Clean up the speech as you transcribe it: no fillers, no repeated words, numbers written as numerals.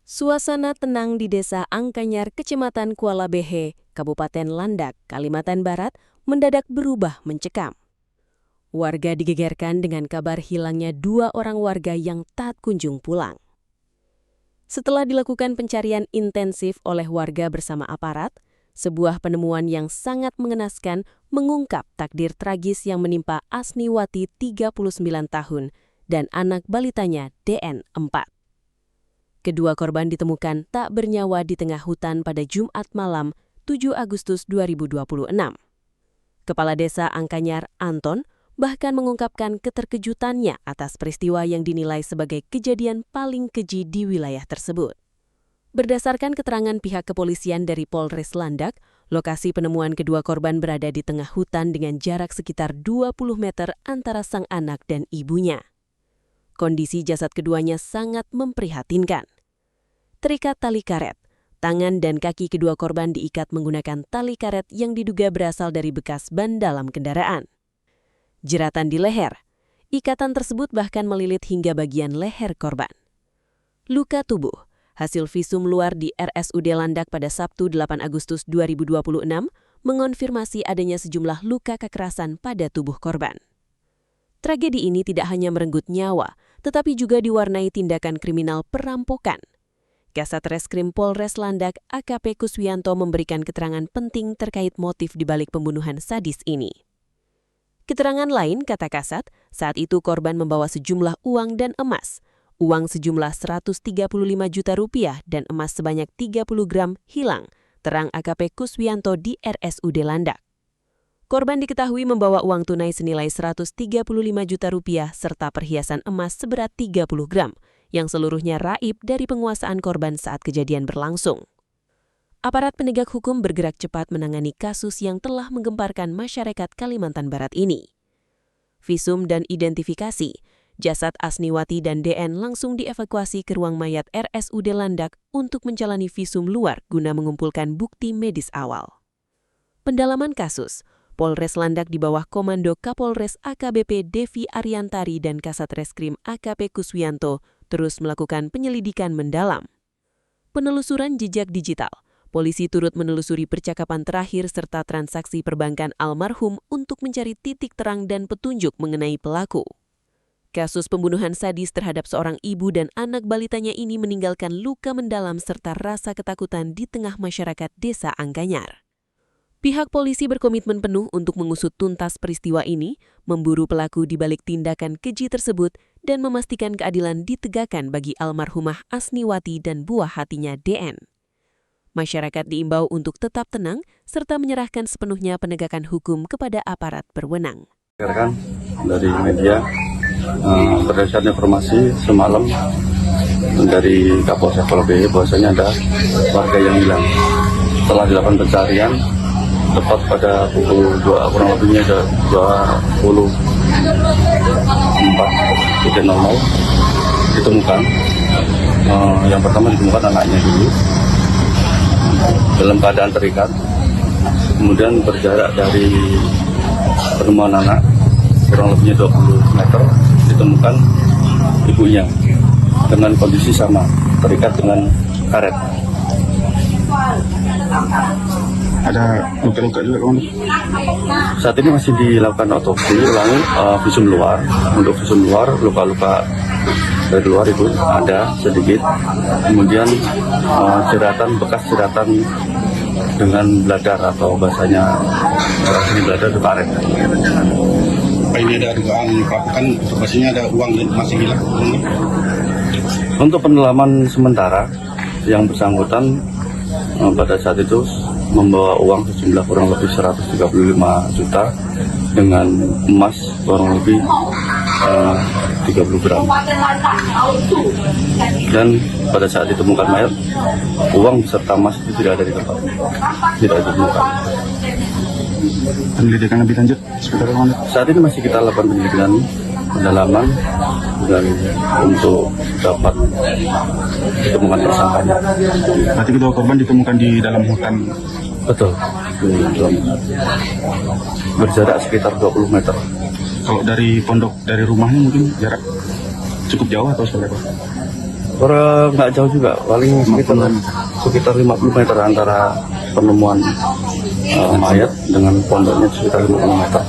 Suasana tenang di Desa Angkanyar, Kecamatan Kuala Behe, Kabupaten Landak, Kalimantan Barat, mendadak berubah mencekam. Warga digegerkan dengan kabar hilangnya 2 orang warga yang tak kunjung pulang. Setelah dilakukan pencarian intensif oleh warga bersama aparat, sebuah penemuan yang sangat mengenaskan mengungkap takdir tragis yang menimpa Asniwati 39 tahun dan anak balitanya DN 4. Kedua korban ditemukan tak bernyawa di tengah hutan pada Jumat malam 7 Agustus 2026. Kepala Desa Angkanyar, Anton, bahkan mengungkapkan keterkejutannya atas peristiwa yang dinilai sebagai kejadian paling keji di wilayah tersebut. Berdasarkan keterangan pihak kepolisian dari Polres Landak, lokasi penemuan kedua korban berada di tengah hutan dengan jarak sekitar 20 meter antara sang anak dan ibunya. Kondisi jasad keduanya sangat memprihatinkan. Terikat tali karet, tangan dan kaki kedua korban diikat menggunakan tali karet yang diduga berasal dari bekas ban dalam kendaraan. Jeratan di leher, ikatan tersebut bahkan melilit hingga bagian leher korban. Luka tubuh, hasil visum luar di RSUD Landak pada Sabtu 8 Agustus 2026 mengonfirmasi adanya sejumlah luka kekerasan pada tubuh korban. Tragedi ini tidak hanya merenggut nyawa, tetapi juga diwarnai tindakan kriminal perampokan. Kasat Reskrim Polres Landak AKP Kuswianto memberikan keterangan penting terkait motif dibalik pembunuhan sadis ini. Keterangan lain, kata Kasat, saat itu korban membawa sejumlah uang dan emas. Uang sejumlah 135 juta rupiah dan emas sebanyak 30 gram hilang, terang AKP Kuswianto di RSUD Landak. Korban diketahui membawa uang tunai senilai 135 juta rupiah serta perhiasan emas seberat 30 gram, yang seluruhnya raib dari penguasaan korban saat kejadian berlangsung. Aparat penegak hukum bergerak cepat menangani kasus yang telah menggemparkan masyarakat Kalimantan Barat ini. Visum dan identifikasi, jasad Asniwati dan DN langsung dievakuasi ke ruang mayat RSUD Landak untuk menjalani visum luar guna mengumpulkan bukti medis awal. Pendalaman kasus, Polres Landak di bawah komando Kapolres AKBP Devi Ariantari dan Kasat Reskrim AKP Kuswianto terus melakukan penyelidikan mendalam. Penelusuran jejak digital, polisi turut menelusuri percakapan terakhir serta transaksi perbankan almarhum untuk mencari titik terang dan petunjuk mengenai pelaku. Kasus pembunuhan sadis terhadap seorang ibu dan anak balitanya ini meninggalkan luka mendalam serta rasa ketakutan di tengah masyarakat Desa Angkanyar. Pihak polisi berkomitmen penuh untuk mengusut tuntas peristiwa ini, memburu pelaku di balik tindakan keji tersebut, dan memastikan keadilan ditegakkan bagi almarhumah Asniwati dan buah hatinya DN. Masyarakat diimbau untuk tetap tenang, serta menyerahkan sepenuhnya penegakan hukum kepada aparat berwenang. Dari media, berdasarkan informasi semalam dari Kapolsek Kuala Behe bahwasanya ada warga yang hilang. Setelah dilakukan pencarian, tepat pada pukul 2, kurang lebihnya ada 24.00 ditemukan. Yang pertama ditemukan anaknya dulu dalam keadaan terikat, kemudian berjarak dari penemuan anak kurang lebihnya 20 meter ditemukan ibunya dengan kondisi sama, terikat dengan karet. Ada luka-luka juga kan? Saat ini masih dilakukan otopsi ulang, visum luar. Untuk visum luar, luka-luka dari luar itu ada sedikit. Kemudian bekas jeratan dengan bladar atau bahasanya orang sini bladar itu karet. Apa ini ada dugaan melakukan pastinya ada uang yang masih hilang? Untuk pendalaman sementara, yang bersangkutan pada saat itu membawa uang sejumlah kurang lebih 135 juta dengan emas kurang lebih 30 gram. Dan pada saat ditemukan mayat, uang beserta emas itu tidak ada di tempat, tidak ditemukan. Penyelidikan lebih lanjut sekitar mana? Saat ini masih kita lakukan penyelidikan pendalaman dan untuk dapat ditemukan tersangkanya. Berarti kedua korban ditemukan di dalam hutan. Betul, di dalam hutan. Berjarak sekitar 20 meter. Kalau dari pondok, dari rumahnya mungkin jarak cukup jauh atau seperti apa? Nggak jauh juga, paling sekitar 50 meter antara penemuan mayat dengan pondoknya sekitar 50 meter.